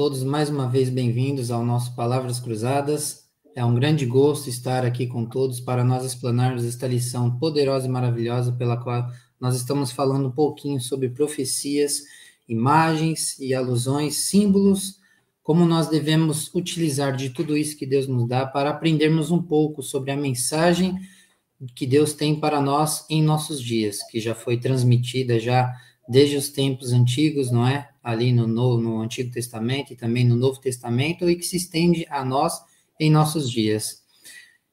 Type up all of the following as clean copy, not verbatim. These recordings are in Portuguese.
todos mais uma vez bem-vindos ao nosso Palavras Cruzadas. É um grande gosto estar aqui com todos para nós explanarmos esta lição poderosa e maravilhosa pela qual nós estamos falando um pouquinho sobre profecias, imagens e alusões, símbolos, como nós devemos utilizar de tudo isso que Deus nos dá para aprendermos um pouco sobre a mensagem que Deus tem para nós em nossos dias, que já foi transmitida já desde os tempos antigos, não é? Ali no Antigo Testamento e também no Novo Testamento, e que se estende a nós em nossos dias.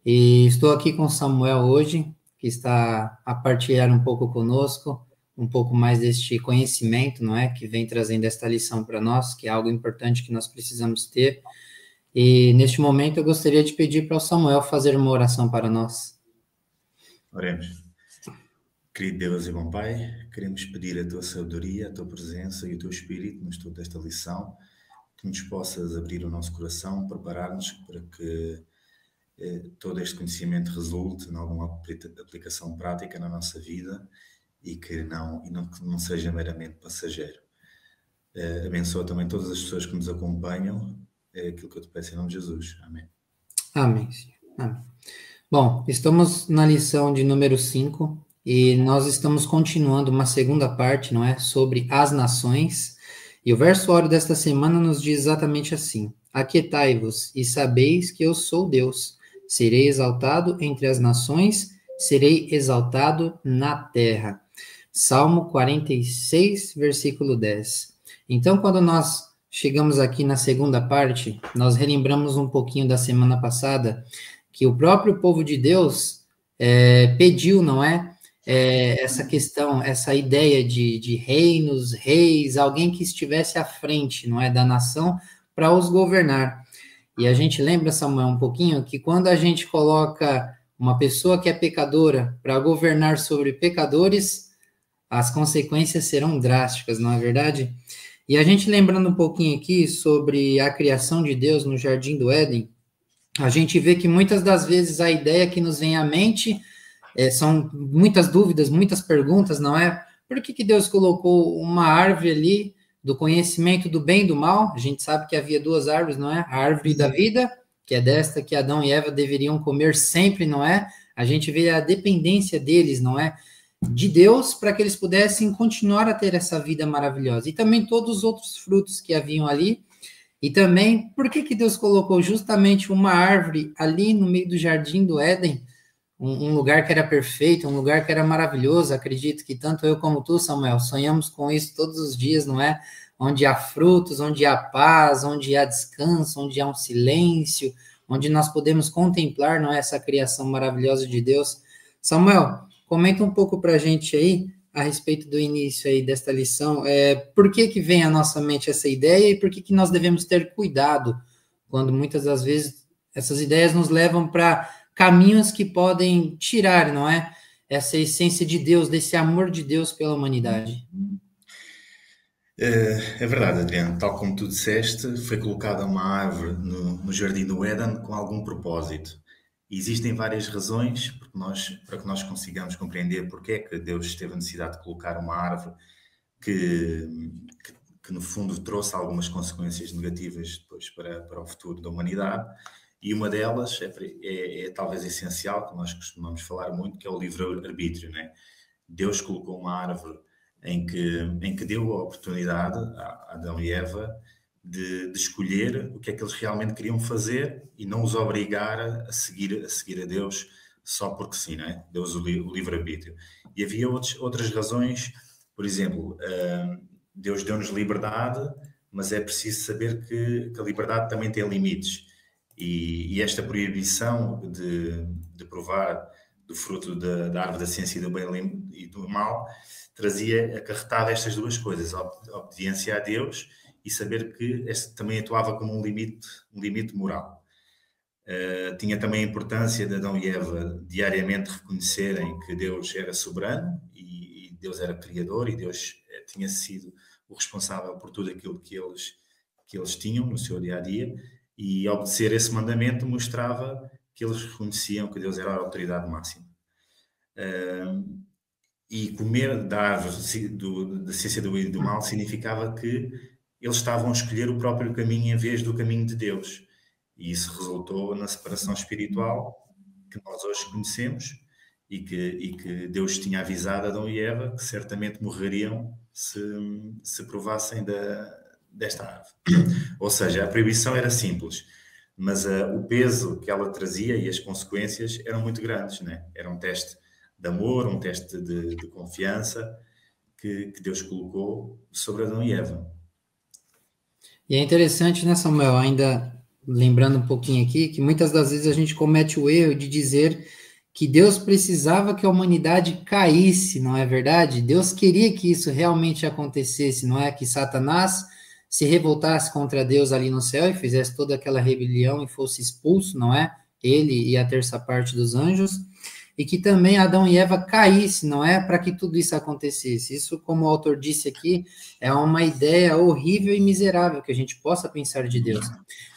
E estou aqui com Samuel hoje, que está a partilhar um pouco conosco, um pouco mais deste conhecimento, não é? Que vem trazendo esta lição para nós, que é algo importante que nós precisamos ter. E neste momento eu gostaria de pedir para o Samuel fazer uma oração para nós. Oremos. Querido Deus e bom Pai, queremos pedir a tua sabedoria, a tua presença e o teu Espírito no estudo desta lição, que nos possas abrir o nosso coração, preparar-nos para que todo este conhecimento resulte em alguma aplicação prática na nossa vida e que não seja meramente passageiro. Abençoa também todas as pessoas que nos acompanham, é aquilo que eu te peço em nome de Jesus. Amém. Amém, Senhor. Amém. Bom, estamos na lição de número 5 e nós estamos continuando uma segunda parte, não é? Sobre as nações. E o versório desta semana nos diz exatamente assim: Aquietai-vos e sabeis que eu sou Deus. Serei exaltado entre as nações, serei exaltado na terra. Salmo 46, versículo 10. Então, quando nós chegamos aqui na segunda parte, nós relembramos um pouquinho da semana passada, que o próprio povo de Deus pediu, não é? Essa questão, essa ideia de reinos, reis, alguém que estivesse à frente, não é, da nação, para os governar. E a gente lembra, Samuel, um pouquinho, que quando a gente coloca uma pessoa que é pecadora para governar sobre pecadores, as consequências serão drásticas, não é verdade? E a gente lembrando um pouquinho aqui sobre a criação de Deus no Jardim do Éden, a gente vê que muitas das vezes a ideia que nos vem à mente são muitas dúvidas, muitas perguntas, não é? Por que Deus colocou uma árvore ali do conhecimento do bem e do mal? A gente sabe que havia duas árvores, não é? A árvore da vida, que é desta que Adão e Eva deveriam comer sempre, não é? A gente vê a dependência deles, não é? De Deus, para que eles pudessem continuar a ter essa vida maravilhosa. E também todos os outros frutos que haviam ali. E também, por que Deus colocou justamente uma árvore ali no meio do jardim do Éden? Um lugar que era perfeito, um lugar que era maravilhoso. Acredito que tanto eu como tu, Samuel, sonhamos com isso todos os dias, não é? Onde há frutos, onde há paz, onde há descanso, onde há um silêncio, onde nós podemos contemplar, não é, essa criação maravilhosa de Deus. Samuel, comenta um pouco para a gente aí a respeito do início aí desta lição. Por que vem à nossa mente essa ideia e por que nós devemos ter cuidado quando muitas das vezes essas ideias nos levam para caminhos que podem tirar, não é? Essa essência de Deus, desse amor de Deus pela humanidade. É verdade, Adriano. Tal como tu disseste, foi colocada uma árvore no Jardim do Éden com algum propósito. E existem várias razões para que nós consigamos compreender porque é que Deus teve a necessidade de colocar uma árvore que no fundo trouxe algumas consequências negativas depois para o futuro da humanidade. E uma delas é talvez essencial, que nós costumamos falar muito, que é o livre-arbítrio, né? Deus colocou uma árvore em que deu a oportunidade a Adão e Eva de escolher o que é que eles realmente queriam fazer e não os obrigar a seguir a Deus só porque sim, não é? Deus o livre-arbítrio. E havia outras razões, por exemplo, Deus deu-nos liberdade, mas é preciso saber que a liberdade também tem limites. E esta proibição de provar do fruto da árvore da ciência do bem e do mal acarretava estas duas coisas, a obediência a Deus e saber que este também atuava como um limite moral. Tinha também a importância de Adão e Eva diariamente reconhecerem que Deus era soberano e Deus era criador e Deus tinha sido o responsável por tudo aquilo que eles tinham no seu dia-a-dia, e obedecer esse mandamento mostrava que eles reconheciam que Deus era a autoridade máxima. E comer da árvore da ciência do bem e do mal significava que eles estavam a escolher o próprio caminho em vez do caminho de Deus. E isso resultou na separação espiritual que nós hoje conhecemos e que Deus tinha avisado Adão e Eva que certamente morreriam se provassem desta árvore. Ou seja, a proibição era simples, mas o peso que ela trazia e as consequências eram muito grandes, né? Era um teste de amor, um teste de confiança que Deus colocou sobre Adão e Eva. E é interessante, né, Samuel, ainda lembrando um pouquinho aqui, que muitas das vezes a gente comete o erro de dizer que Deus precisava que a humanidade caísse, não é verdade? Deus queria que isso realmente acontecesse, não é? Que Satanás se revoltasse contra Deus ali no céu e fizesse toda aquela rebelião e fosse expulso, não é? Ele e a terça parte dos anjos, e que também Adão e Eva caíssem, não é? Para que tudo isso acontecesse. Isso, como o autor disse aqui, é uma ideia horrível e miserável que a gente possa pensar de Deus.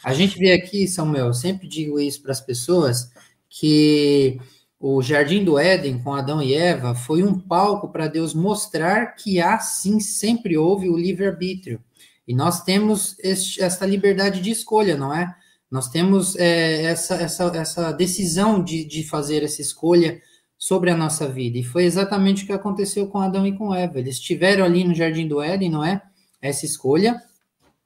A gente vê aqui, Samuel, eu sempre digo isso para as pessoas, que o Jardim do Éden, com Adão e Eva, foi um palco para Deus mostrar que há, sim, sempre houve o livre-arbítrio. E nós temos essa liberdade de escolha, não é? Nós temos essa decisão de fazer essa escolha sobre a nossa vida. E foi exatamente o que aconteceu com Adão e com Eva. Eles estiveram ali no Jardim do Éden, não é? Essa escolha.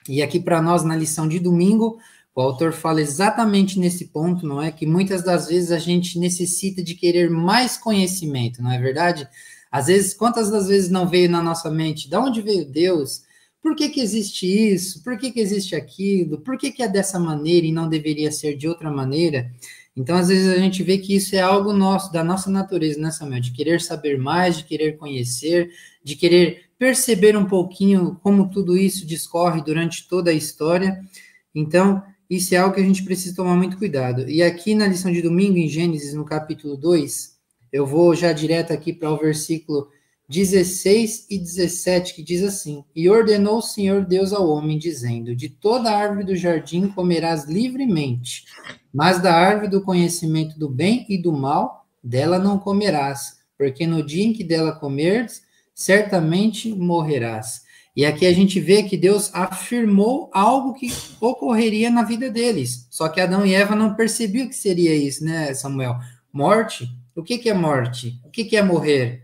E aqui para nós, na lição de domingo, o autor fala exatamente nesse ponto, não é? Que muitas das vezes a gente necessita de querer mais conhecimento, não é verdade? Às vezes, quantas das vezes não veio na nossa mente? De onde veio Deus? Por que existe isso? Por que existe aquilo? Por que é dessa maneira e não deveria ser de outra maneira? Então, às vezes, a gente vê que isso é algo nosso, da nossa natureza, né, Samuel? De querer saber mais, de querer conhecer, de querer perceber um pouquinho como tudo isso discorre durante toda a história. Então, isso é algo que a gente precisa tomar muito cuidado. E aqui na lição de domingo, em Gênesis, no capítulo 2, eu vou já direto aqui para o versículo 16 e 17, que diz assim: E ordenou o Senhor Deus ao homem, dizendo: De toda árvore do jardim comerás livremente, mas da árvore do conhecimento do bem e do mal, dela não comerás, porque no dia em que dela comeres, certamente morrerás. E aqui a gente vê que Deus afirmou algo que ocorreria na vida deles. Só que Adão e Eva não percebiam que seria isso, né, Samuel? Morte? O que é morte? O que é morrer?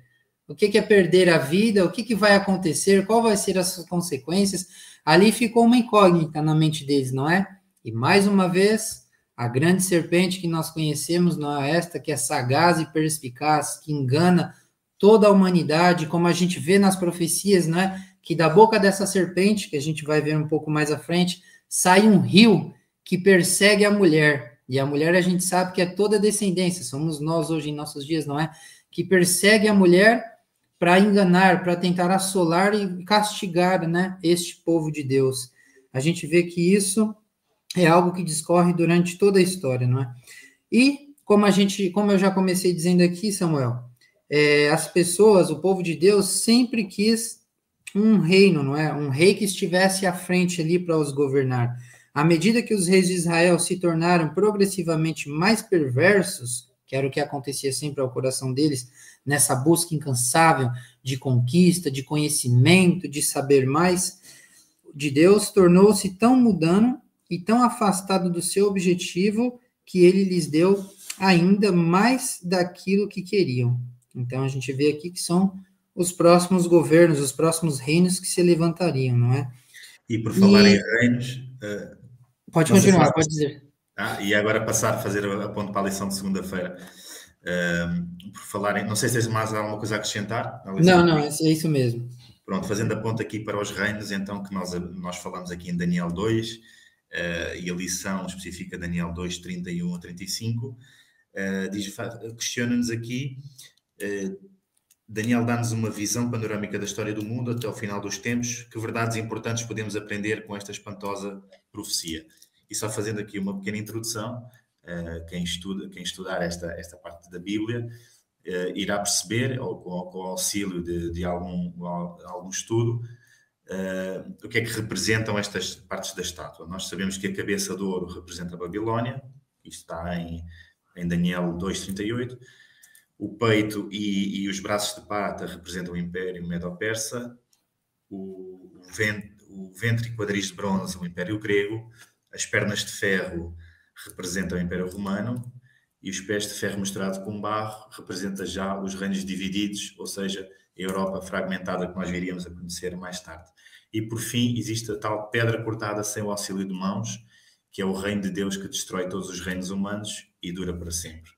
O que é perder a vida? O que vai acontecer? Qual vai ser as consequências? Ali ficou uma incógnita na mente deles, não é? E mais uma vez, a grande serpente que nós conhecemos, não é esta que é sagaz e perspicaz, que engana toda a humanidade, como a gente vê nas profecias, não é? Que da boca dessa serpente, que a gente vai ver um pouco mais à frente, sai um rio que persegue a mulher. E a mulher a gente sabe que é toda descendência, somos nós hoje em nossos dias, não é? Que persegue a mulher para enganar, para tentar assolar e castigar, né, este povo de Deus. A gente vê que isso é algo que discorre durante toda a história, não é? E como eu já comecei dizendo aqui, Samuel, as pessoas, o povo de Deus sempre quis um reino, não é? Um rei que estivesse à frente ali para os governar. À medida que os reis de Israel se tornaram progressivamente mais perversos, que era o que acontecia sempre ao coração deles, nessa busca incansável de conquista, de conhecimento, de saber mais de Deus, tornou-se tão mundano e tão afastado do seu objetivo que ele lhes deu ainda mais daquilo que queriam. Então a gente vê aqui que são os próximos governos, os próximos reinos que se levantariam, não é? E por falar em reinos... Pode continuar, pode dizer. E agora passar a fazer a ponto para a lição de segunda-feira. Por falar em... Não sei se tens mais alguma coisa a acrescentar. Não, é isso mesmo. Pronto, fazendo a ponto aqui para os reinos, então, que nós falamos aqui em Daniel 2, e a lição específica Daniel 2, 31 a 35, questiona-nos aqui... Daniel dá-nos uma visão panorâmica da história do mundo até ao final dos tempos. Que verdades importantes podemos aprender com esta espantosa profecia? E só fazendo aqui uma pequena introdução, quem estudar esta parte da Bíblia irá perceber, ou com o auxílio de algum estudo, o que é que representam estas partes da estátua. Nós sabemos que a cabeça de ouro representa a Babilónia, isto está em Daniel 2:38. O peito e os braços de prata representam o Império Medo-Persa. o ventre e quadris de bronze, o Império Grego, as pernas de ferro representam o Império Romano e os pés de ferro misturado com barro representa já os reinos divididos, ou seja, a Europa fragmentada que nós viríamos a conhecer mais tarde. E por fim existe a tal pedra cortada sem o auxílio de mãos, que é o reino de Deus que destrói todos os reinos humanos e dura para sempre.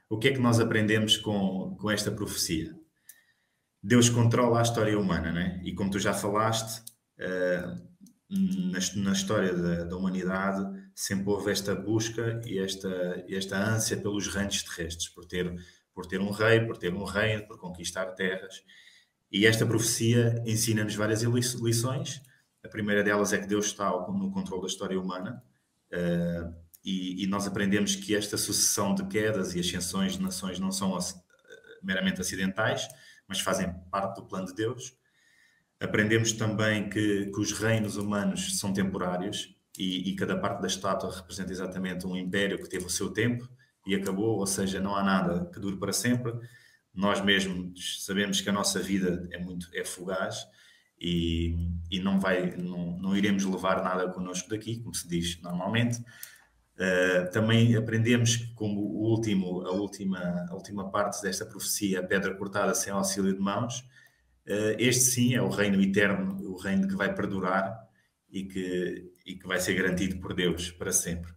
O que é que nós aprendemos com esta profecia? Deus controla a história humana, né? E como tu já falaste, na história da humanidade sempre houve esta busca e esta ânsia pelos reinos terrestres, por ter um rei, por ter um reino, por conquistar terras. E esta profecia ensina-nos várias lições. A primeira delas é que Deus está no controle da história humana, e nós aprendemos que esta sucessão de quedas e ascensões de nações não são meramente acidentais, mas fazem parte do plano de Deus. Aprendemos também que os reinos humanos são temporários e cada parte da estátua representa exatamente um império que teve o seu tempo e acabou, ou seja, não há nada que dure para sempre. Nós mesmos sabemos que a nossa vida é fugaz e não iremos levar nada connosco daqui, como se diz normalmente. Também aprendemos que, como a última parte desta profecia, a pedra cortada sem auxílio de mãos, este sim é o reino eterno, o reino que vai perdurar e que vai ser garantido por Deus para sempre.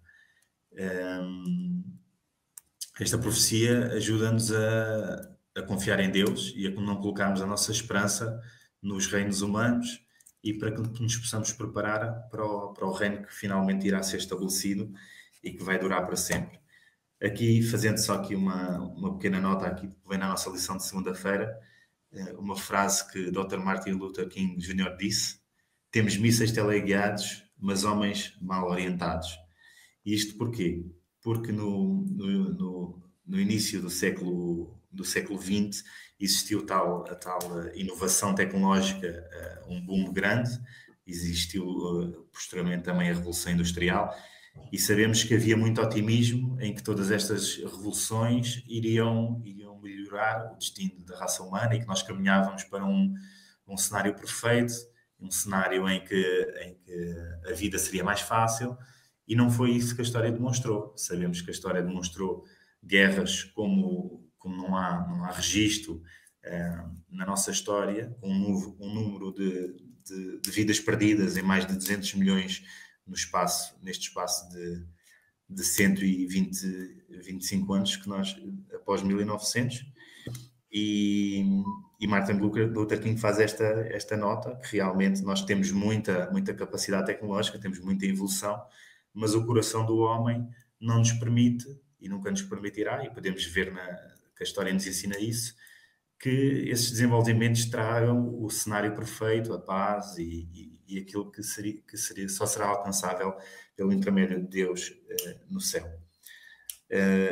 Esta profecia ajuda-nos a confiar em Deus e a não colocarmos a nossa esperança nos reinos humanos e para que nos possamos preparar para o reino que finalmente irá ser estabelecido e que vai durar para sempre. Aqui, fazendo só aqui uma pequena nota aqui, que vem na nossa lição de segunda-feira, uma frase que Dr. Martin Luther King Jr. disse: temos mísseis teleguiados, mas homens mal orientados. E isto porquê? Porque no início do século XX existiu a tal inovação tecnológica, um boom grande, existiu posteriormente também a Revolução Industrial, e sabemos que havia muito otimismo em que todas estas revoluções iriam melhorar o destino da raça humana e que nós caminhávamos para um cenário perfeito, um cenário em que a vida seria mais fácil, e não foi isso que a história demonstrou. Sabemos que a história demonstrou guerras como não há registro na nossa história, um número de vidas perdidas em mais de 200 milhões neste espaço de 125 anos que nós, após 1900, e Martin Luther King faz esta nota, que realmente nós temos muita capacidade tecnológica, temos muita evolução, mas o coração do homem não nos permite e nunca nos permitirá, e podemos ver que a história nos ensina isso, que esses desenvolvimentos tragam o cenário perfeito, a paz e aquilo que só será alcançável pelo intermédio de Deus no céu.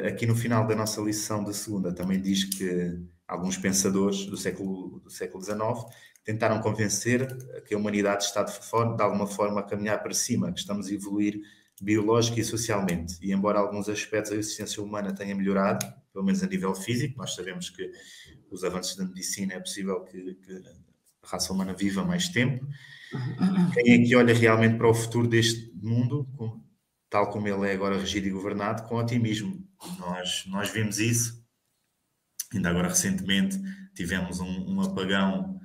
Aqui no final da nossa lição de segunda também diz que alguns pensadores do século XIX tentaram convencer que a humanidade está de alguma forma a caminhar para cima, que estamos a evoluir biológica e socialmente. E embora alguns aspectos da existência humana tenha melhorado, pelo menos a nível físico, nós sabemos que os avanços da medicina é possível que a raça humana viva mais tempo. Quem aqui olha realmente para o futuro deste mundo, tal como ele é agora regido e governado, com otimismo. Nós vimos isso. Ainda agora, recentemente, tivemos um apagão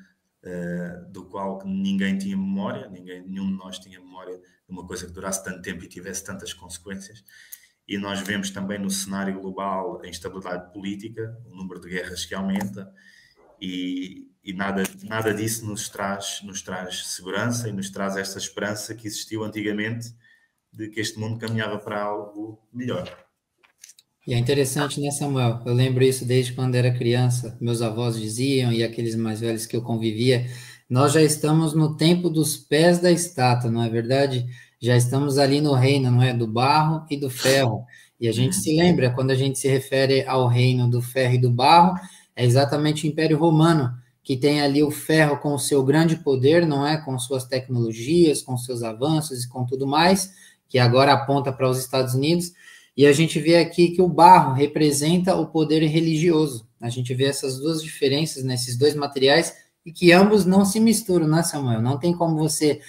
do qual ninguém tinha memória, nenhum de nós tinha memória de uma coisa que durasse tanto tempo e tivesse tantas consequências. E nós vemos também no cenário global a instabilidade política, o número de guerras que aumenta, e nada disso nos traz segurança e nos traz esta esperança que existiu antigamente de que este mundo caminhava para algo melhor. E é interessante, né, Samuel? Eu lembro isso desde quando era criança, meus avós diziam, e aqueles mais velhos que eu convivia, nós já estamos no tempo dos pés da estátua, não é verdade? Já estamos ali no reino, não é? Do barro e do ferro. E a gente se lembra, quando a gente se refere ao reino do ferro e do barro, é exatamente o Império Romano, que tem ali o ferro com o seu grande poder, não é? Com suas tecnologias, com seus avanços e com tudo mais, que agora aponta para os Estados Unidos. E a gente vê aqui que o barro representa o poder religioso. A gente vê essas duas diferenças nesses dois materiais e que ambos não se misturam, né, Samuel? Não tem como você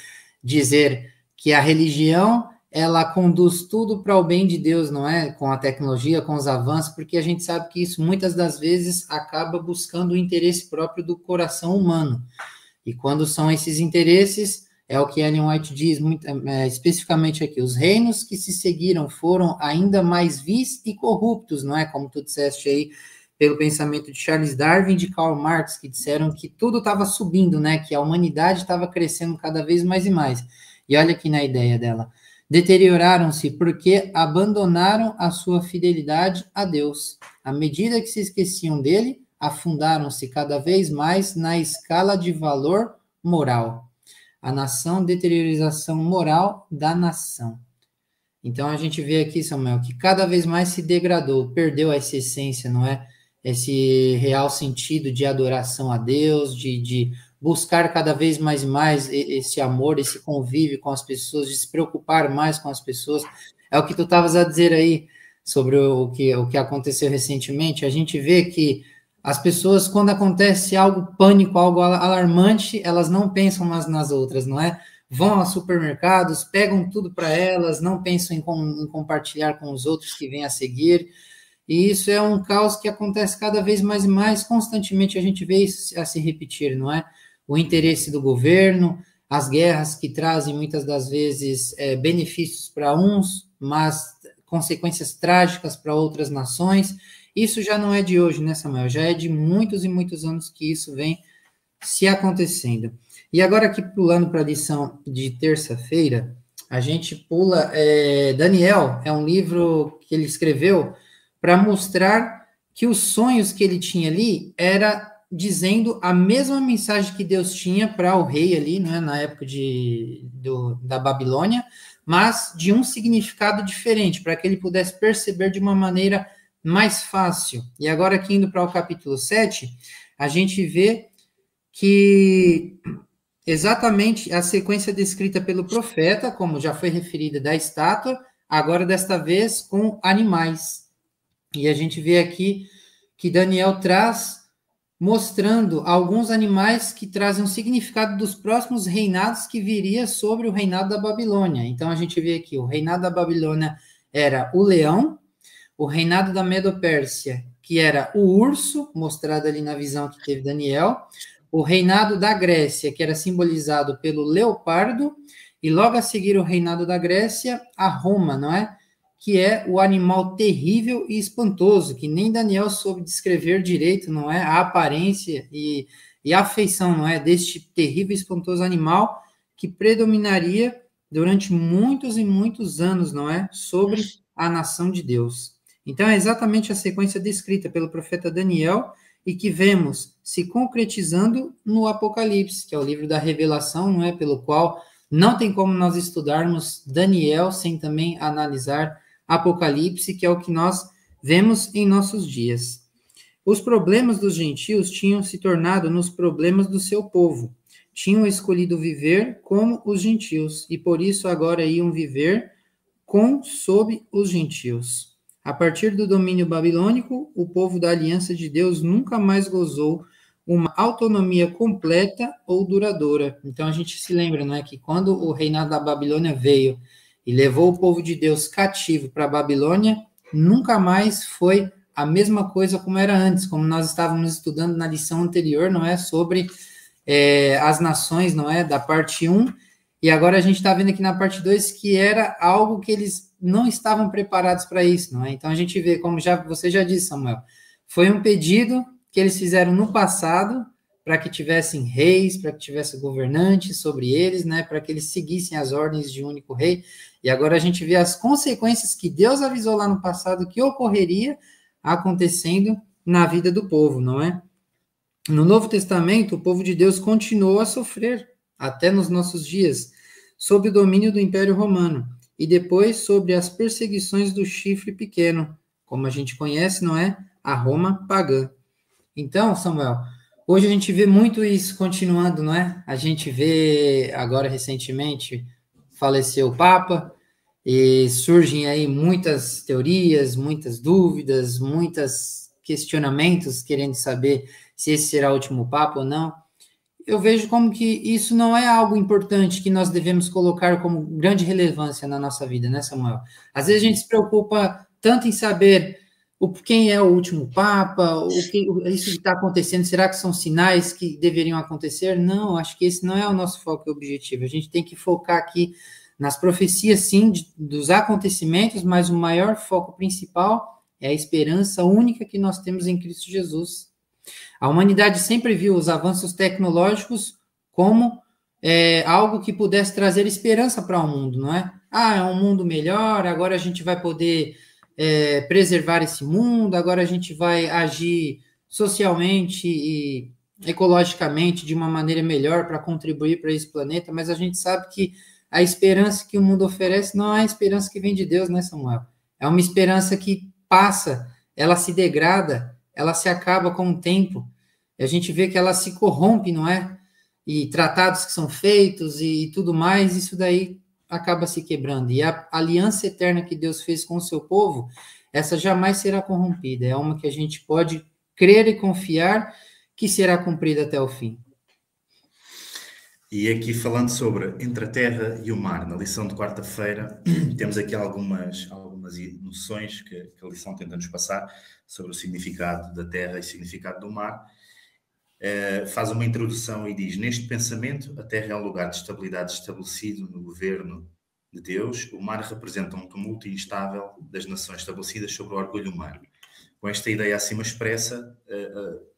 dizer que a religião ela conduz tudo para o bem de Deus, não é? Com a tecnologia, com os avanços, porque a gente sabe que isso muitas das vezes acaba buscando o interesse próprio do coração humano. E quando são esses interesses, é o que Ellen White diz especificamente aqui, os reinos que se seguiram foram ainda mais vis e corruptos, não é? Como tu disseste aí, pelo pensamento de Charles Darwin e de Karl Marx, que disseram que tudo estava subindo, né? Que a humanidade estava crescendo cada vez mais e mais. E olha aqui na ideia dela. Deterioraram-se porque abandonaram a sua fidelidade a Deus. À medida que se esqueciam dele, afundaram-se cada vez mais na escala de valor moral. A nação, deteriorização moral da nação. Então, a gente vê aqui, Samuel, que cada vez mais se degradou, perdeu essa essência, não é? Esse real sentido de adoração a Deus, de buscar cada vez mais e mais esse amor, esse convívio com as pessoas, de se preocupar mais com as pessoas. É o que tu estavas a dizer aí sobre o que aconteceu recentemente. A gente vê que as pessoas, quando acontece algo pânico, algo alarmante, elas não pensam mais nas outras, não é? Vão aos supermercados, pegam tudo para elas, não pensam em compartilhar com os outros que vêm a seguir. E isso é um caos que acontece cada vez mais e mais, constantemente a gente vê isso a se repetir, não é? O interesse do governo, as guerras que trazem muitas das vezes benefícios para uns, mas consequências trágicas para outras nações. Isso já não é de hoje, né, Samuel? Já é de muitos e muitos anos que isso vem se acontecendo. E agora aqui pulando para a lição de terça-feira, a gente pula Daniel, é um livro que ele escreveu para mostrar que os sonhos que ele tinha ali era dizendo a mesma mensagem que Deus tinha para o rei ali, né, na época da Babilônia, mas de um significado diferente, para que ele pudesse perceber de uma maneira mais fácil. E agora aqui indo para o capítulo 7, a gente vê que exatamente a sequência descrita pelo profeta, como já foi referida da estátua, agora desta vez com animais. E a gente vê aqui que Daniel traz, mostrando alguns animais que trazem um significado dos próximos reinados que viria sobre o reinado da Babilônia. Então, a gente vê aqui, o reinado da Babilônia era o leão, o reinado da Medo-Pérsia, que era o urso, mostrado ali na visão que teve Daniel, o reinado da Grécia, que era simbolizado pelo leopardo, e logo a seguir o reinado da Grécia, a Roma, não é? Que é o animal terrível e espantoso, que nem Daniel soube descrever direito, não é? A aparência e a afeição, não é? Deste terrível e espantoso animal que predominaria durante muitos e muitos anos, não é? Sobre a nação de Deus. Então, é exatamente a sequência descrita pelo profeta Daniel e que vemos se concretizando no Apocalipse, que é o livro da revelação, não é? Pelo qual não tem como nós estudarmos Daniel sem também analisar Apocalipse, que é o que nós vemos em nossos dias. Os problemas dos gentios tinham se tornado nos problemas do seu povo. Tinham escolhido viver como os gentios, e por isso agora iam viver sob os gentios. A partir do domínio babilônico, o povo da aliança de Deus nunca mais gozou uma autonomia completa ou duradoura. Então a gente se lembra, não é, que quando o reinado da Babilônia veio e levou o povo de Deus cativo para a Babilônia, nunca mais foi a mesma coisa como era antes, como nós estávamos estudando na lição anterior, não é, sobre as nações, não é, da parte 1, e agora a gente está vendo aqui na parte 2 que era algo que eles não estavam preparados para isso, não é? Então a gente vê, como você já disse, Samuel, foi um pedido que eles fizeram no passado para que tivessem reis, para que tivessem governantes sobre eles, né, para que eles seguissem as ordens de um único rei. E agora a gente vê as consequências que Deus avisou lá no passado que ocorreria acontecendo na vida do povo, não é? No Novo Testamento, o povo de Deus continuou a sofrer, até nos nossos dias, sob o domínio do Império Romano, e depois sobre as perseguições do chifre pequeno, como a gente conhece, não é? A Roma pagã. Então, Samuel, hoje a gente vê muito isso continuando, não é? A gente vê, agora recentemente, faleceu o Papa, e surgem aí muitas teorias, muitas dúvidas, muitos questionamentos, querendo saber se esse será o último Papa ou não. eu vejo como que isso não é algo importante que nós devemos colocar como grande relevância na nossa vida, né, Samuel? Às vezes a gente se preocupa tanto em saber quem é o último Papa, isso que está acontecendo, será que são sinais que deveriam acontecer? Não, acho que esse não é o nosso foco e objetivo. A gente tem que focar aqui nas profecias, sim, dos acontecimentos, mas o maior foco principal é a esperança única que nós temos em Cristo Jesus. A humanidade sempre viu os avanços tecnológicos como algo que pudesse trazer esperança para o mundo, não é? Ah, é um mundo melhor, agora a gente vai poder preservar esse mundo, agora a gente vai agir socialmente e ecologicamente de uma maneira melhor para contribuir para esse planeta, mas a gente sabe que a esperança que o mundo oferece não é a esperança que vem de Deus, né, Samuel? É uma esperança que passa, ela se degrada, ela se acaba com o tempo. A gente vê que ela se corrompe, não é? E tratados que são feitos e tudo mais, isso daí acaba se quebrando. E a aliança eterna que Deus fez com o seu povo, essa jamais será corrompida. É uma que a gente pode crer e confiar que será cumprida até o fim. E aqui falando sobre entre a terra e o mar, na lição de quarta-feira, temos aqui algumas noções que a lição tenta nos passar sobre o significado da terra e o significado do mar. Faz uma introdução e diz: neste pensamento, a terra é um lugar de estabilidade estabelecido no governo de Deus, o mar representa um tumulto instável das nações estabelecidas sobre o orgulho humano. Com esta ideia acima expressa,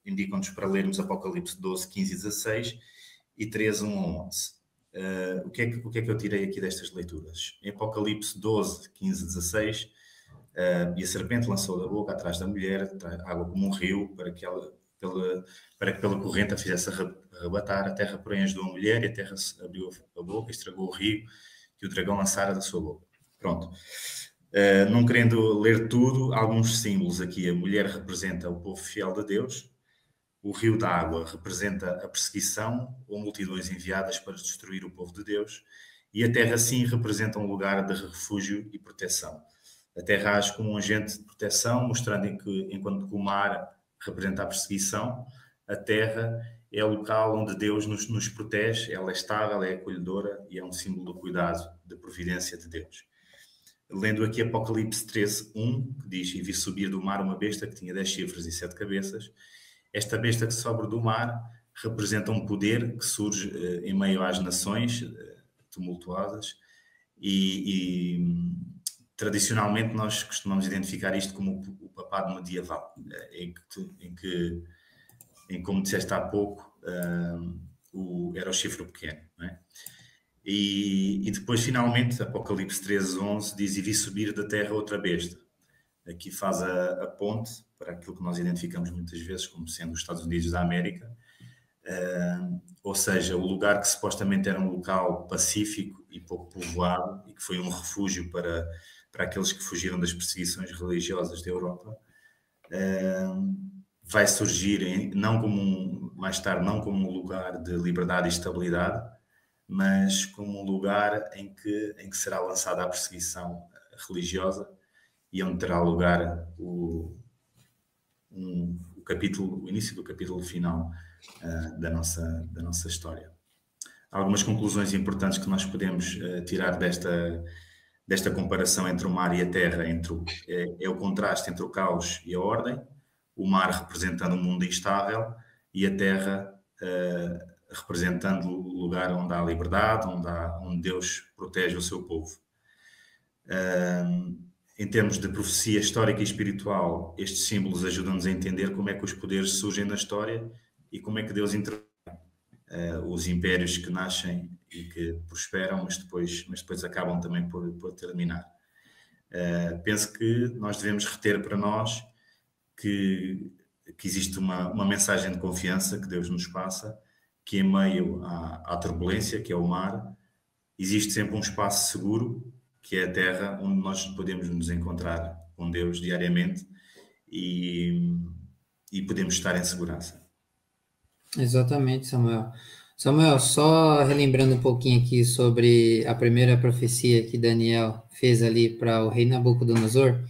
indicam-nos para lermos Apocalipse 12, 15 e 16 e 13, 1 a 11. O que é que eu tirei aqui destas leituras? Em Apocalipse 12, 15 e 16, e a serpente lançou da boca atrás da mulher água como um rio para que pela corrente a fizesse arrebatar. A terra, porém, ajudou a mulher, e a terra abriu a boca e estragou o rio que o dragão lançara da sua boca. Pronto. Não querendo ler tudo, alguns símbolos aqui. A mulher representa o povo fiel de Deus. O rio da água representa a perseguição ou multidões enviadas para destruir o povo de Deus. E a terra, sim, representa um lugar de refúgio e proteção. A terra age como um agente de proteção, mostrando que, enquanto que o mar representa a perseguição, a terra é o local onde Deus nos protege, ela é estável, é acolhedora e é um símbolo do cuidado, da providência de Deus. Lendo aqui Apocalipse 13, 1, que diz: e vi subir do mar uma besta que tinha 10 chifres e 7 cabeças. Esta besta que sobe do mar representa um poder que surge em meio às nações tumultuosas e tradicionalmente nós costumamos identificar isto como o papado medieval, em que como disseste há pouco, era o chifre pequeno, não é? E depois, finalmente, Apocalipse 13, 11 diz: e vi subir da terra outra besta. Aqui faz a ponte para aquilo que nós identificamos muitas vezes como sendo os Estados Unidos da América, ou seja, o lugar que supostamente era um local pacífico e pouco povoado e que foi um refúgio para aqueles que fugiram das perseguições religiosas da Europa, vai surgir mais tarde não como um lugar de liberdade e estabilidade, mas como um lugar em que será lançada a perseguição religiosa e onde terá lugar o início do capítulo final da nossa história. Há algumas conclusões importantes que nós podemos tirar desta comparação entre o mar e a terra, é o contraste entre o caos e a ordem, o mar representando um mundo instável e a terra representando o lugar onde há liberdade, onde Deus protege o seu povo. Em termos de profecia histórica e espiritual, estes símbolos ajudam-nos a entender como é que os poderes surgem na história e como é que Deus intervém. Os impérios que nascem e que prosperam, mas depois acabam também por terminar. Penso que nós devemos reter para nós que existe uma mensagem de confiança que Deus nos passa, que em meio à turbulência, que é o mar, existe sempre um espaço seguro, que é a terra, onde nós podemos nos encontrar com Deus diariamente e podemos estar em segurança. Exatamente, Samuel. Samuel, só relembrando um pouquinho aqui sobre a primeira profecia que Daniel fez ali para o rei Nabucodonosor,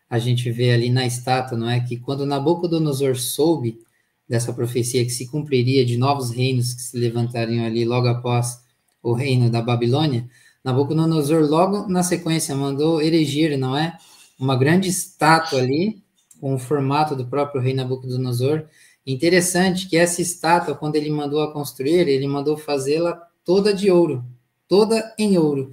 a gente vê ali na estátua, não é, que quando Nabucodonosor soube dessa profecia que se cumpriria de novos reinos que se levantariam ali logo após o reino da Babilônia, Nabucodonosor logo na sequência mandou erigir, não é? Uma grande estátua ali, com o formato do próprio rei Nabucodonosor. Interessante que essa estátua, quando ele mandou a construir, ele mandou fazê-la toda de ouro, toda em ouro.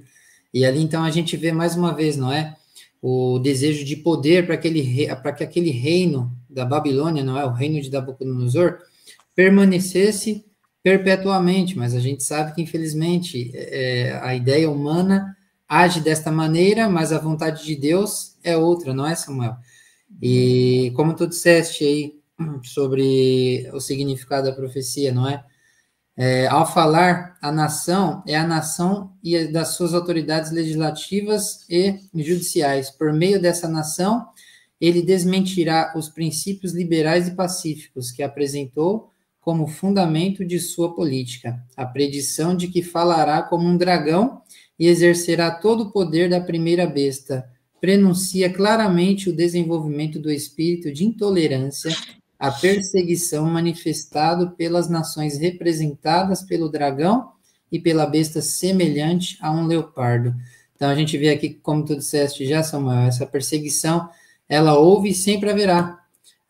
E ali então a gente vê mais uma vez, não é? O desejo de poder para que aquele reino da Babilônia, não é? O reino de Nabucodonosor, permanecesse perpetuamente, mas a gente sabe que, infelizmente, a ideia humana age desta maneira, mas a vontade de Deus é outra, não é, Samuel? E como tu disseste aí sobre o significado da profecia, não é? Ao falar a nação, é a nação e das suas autoridades legislativas e judiciais. Por meio dessa nação, ele desmentirá os princípios liberais e pacíficos que apresentou como fundamento de sua política. A predição de que falará como um dragão e exercerá todo o poder da primeira besta prenuncia claramente o desenvolvimento do espírito de intolerância, a perseguição manifestado pelas nações representadas pelo dragão e pela besta semelhante a um leopardo. Então, a gente vê aqui, como tu disseste já, Samuel, essa perseguição, ela houve e sempre haverá.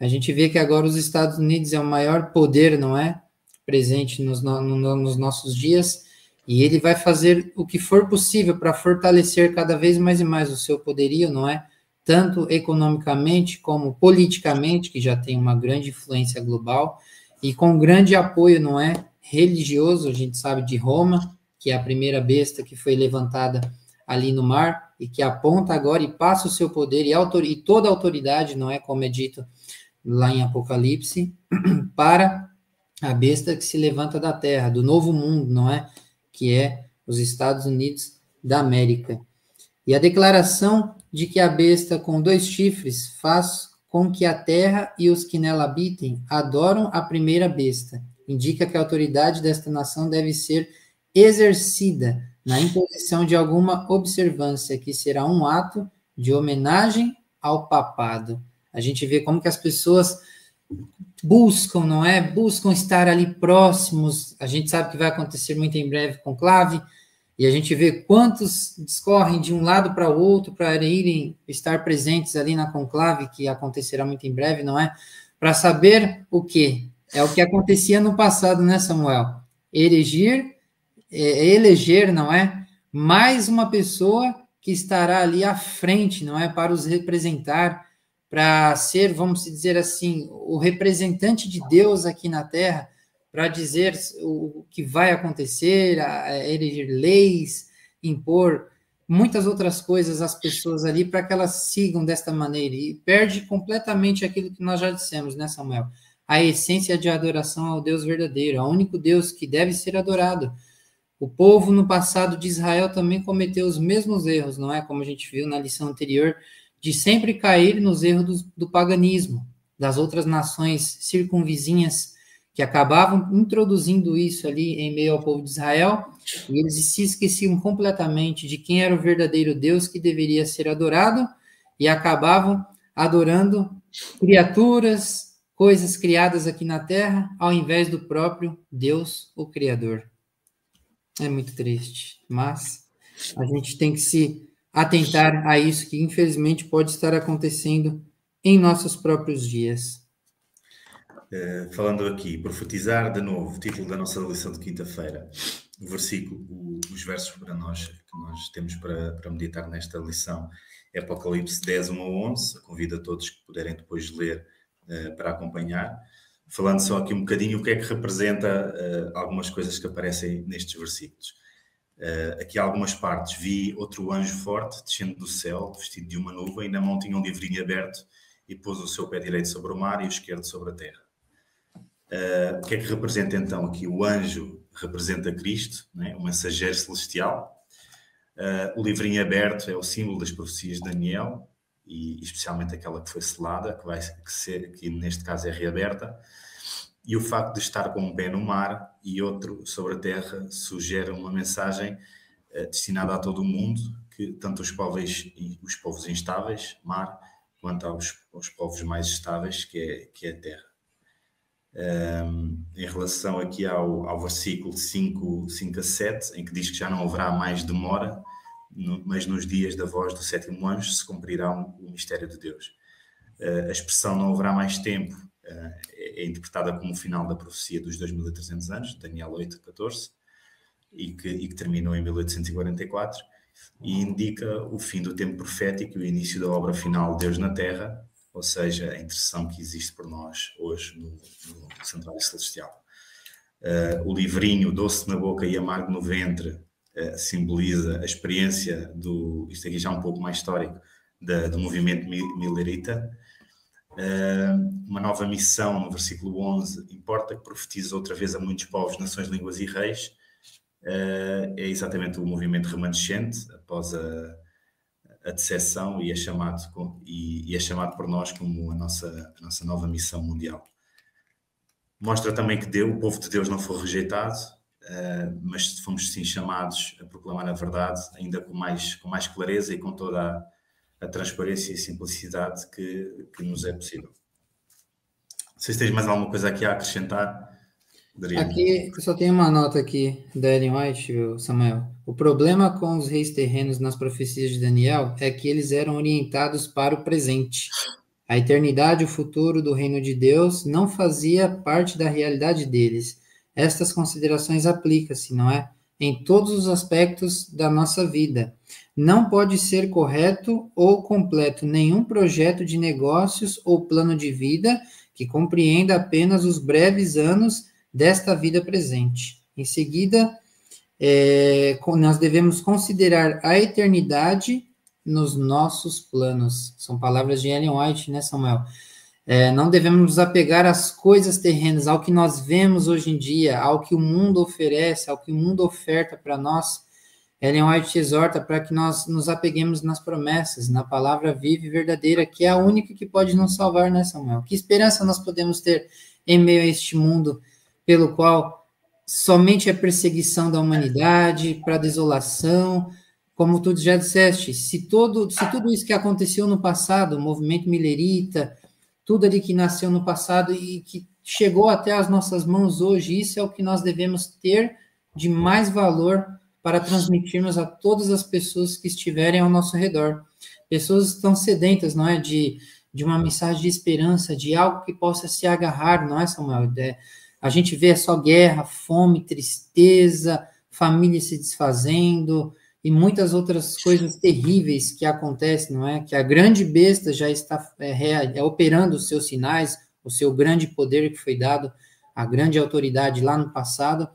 A gente vê que agora os Estados Unidos é o maior poder, não é? Presente nos nossos dias, e ele vai fazer o que for possível para fortalecer cada vez mais e mais o seu poderio, não é? Tanto economicamente como politicamente, que já tem uma grande influência global, e com grande apoio, não é? Religioso, a gente sabe de Roma, que é a primeira besta que foi levantada ali no mar, e que aponta agora e passa o seu poder e toda a autoridade, não é? Como é dito lá em Apocalipse, para a besta que se levanta da terra, do novo mundo, não é? Que é os Estados Unidos da América. E a declaração de que a besta com 2 chifres faz com que a terra e os que nela habitem adoram a primeira besta. Indica que a autoridade desta nação deve ser exercida na imposição de alguma observância, que será um ato de homenagem ao papado. A gente vê como que as pessoas buscam, não é? Buscam estar ali próximos. A gente sabe que vai acontecer muito em breve conclave, e a gente vê quantos discorrem de um lado para o outro para irem estar presentes ali na conclave, que acontecerá muito em breve, não é? Para saber o quê? É o que acontecia no passado, né, Samuel? Eleger, não é? Mais uma pessoa que estará ali à frente, não é? Para os representar, para ser, vamos dizer assim, o representante de Deus aqui na Terra, para dizer o que vai acontecer, eleger leis, impor muitas outras coisas às pessoas ali, para que elas sigam desta maneira, e perde completamente aquilo que nós já dissemos, né, Samuel? A essência de adoração ao Deus verdadeiro, ao único Deus que deve ser adorado. O povo no passado de Israel também cometeu os mesmos erros, não é? Como a gente viu na lição anterior, de sempre cair nos erros do paganismo, das outras nações circunvizinhas, que acabavam introduzindo isso ali em meio ao povo de Israel, e eles se esqueciam completamente de quem era o verdadeiro Deus que deveria ser adorado, e acabavam adorando criaturas, coisas criadas aqui na terra, ao invés do próprio Deus, o Criador. É muito triste, mas a gente tem que se atentar a isso, que infelizmente pode estar acontecendo em nossos próprios dias. Falando aqui, profetizar de novo, título da nossa lição de quinta-feira, o versículo, os versos que nós temos para meditar nesta lição é Apocalipse 10, 1 a 11. Convido a todos que puderem depois ler para acompanhar. Falando só aqui um bocadinho o que é que representa algumas coisas que aparecem nestes versículos. Aqui há algumas partes. Vi outro anjo forte descendo do céu, vestido de uma nuvem, e na mão tinha um livrinho aberto, e pôs o seu pé direito sobre o mar e o esquerdo sobre a terra. O que é que representa então aqui? O anjo representa Cristo, né? O mensageiro celestial. O livrinho aberto é o símbolo das profecias de Daniel, e especialmente aquela que foi selada, que neste caso é reaberta. E o facto de estar com um pé no mar e outro sobre a terra sugere uma mensagem destinada a todo o mundo, que tanto os povos instáveis, mar, quanto aos povos mais estáveis, que é a terra. em relação aqui ao versículo 5 a 7, em que diz que já não haverá mais demora, mas nos dias da voz do sétimo anjo se cumprirá o mistério de Deus. A expressão não haverá mais tempo é interpretada como o final da profecia dos 2300 anos, Daniel 8:14, e que terminou em 1844, e indica o fim do tempo profético e o início da obra final de Deus na Terra, ou seja, a intercessão que existe por nós hoje no Santuário Celestial. O livrinho Doce na Boca e Amargo no Ventre simboliza a experiência isto aqui já um pouco mais histórico, do movimento milerita. Uma nova missão, no versículo 11, importa que profetize outra vez a muitos povos, nações, línguas e reis. É exatamente o movimento remanescente após a decepção e é chamado por nós como a nossa nova missão mundial. Mostra também que o povo de Deus não foi rejeitado, mas fomos sim chamados a proclamar a verdade, ainda com mais clareza e com toda a transparência e simplicidade que nos é possível. Vocês têm mais alguma coisa aqui a acrescentar? Adriano? Aqui, eu só tenho uma nota aqui da Ellen White, Samuel. O problema com os reis terrenos nas profecias de Daniel é que eles eram orientados para o presente. A eternidade, o futuro do reino de Deus não fazia parte da realidade deles. Estas considerações aplicam-se, não é? Em todos os aspectos da nossa vida. Não pode ser correto ou completo nenhum projeto de negócios ou plano de vida que compreenda apenas os breves anos desta vida presente. Em seguida, nós devemos considerar a eternidade nos nossos planos. São palavras de Ellen White, né, Samuel? Não devemos nos apegar às coisas terrenas, ao que nós vemos hoje em dia, ao que o mundo oferece, ao que o mundo oferta para nós. Ellen White exorta para que nós nos apeguemos nas promessas, na palavra viva e verdadeira, que é a única que pode nos salvar, né, Samuel? Que esperança nós podemos ter em meio a este mundo pelo qual somente a perseguição da humanidade, para a desolação, como tu já disseste, se tudo isso que aconteceu no passado, o movimento milerita, tudo ali que nasceu no passado e que chegou até as nossas mãos hoje, isso é o que nós devemos ter de mais valor para transmitirmos a todas as pessoas que estiverem ao nosso redor. Pessoas estão sedentas, não é, de uma mensagem de esperança, de algo que possa se agarrar, não é, Samuel? A gente vê só guerra, fome, tristeza, família se desfazendo e muitas outras coisas terríveis que acontecem, não é? Que a grande besta já está operando os seus sinais, o seu grande poder que foi dado, a grande autoridade lá no passado,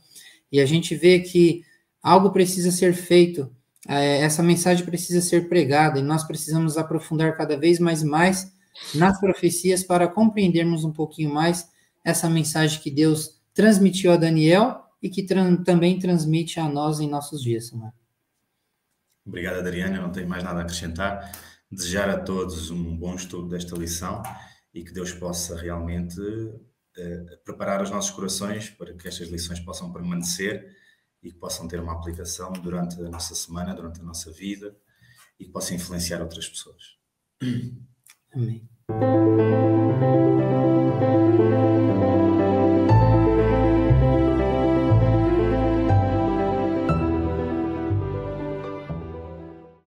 e a gente vê que algo precisa ser feito, essa mensagem precisa ser pregada, e nós precisamos aprofundar cada vez mais e mais nas profecias para compreendermos um pouquinho mais essa mensagem que Deus transmitiu a Daniel e que também transmite a nós em nossos dias, Samuel. Obrigado, Adriano. Eu não tenho mais nada a acrescentar. Desejar a todos um bom estudo desta lição e que Deus possa realmente preparar os nossos corações para que estas lições possam permanecer e que possam ter uma aplicação durante a nossa semana, durante a nossa vida e que possam influenciar outras pessoas. Amém.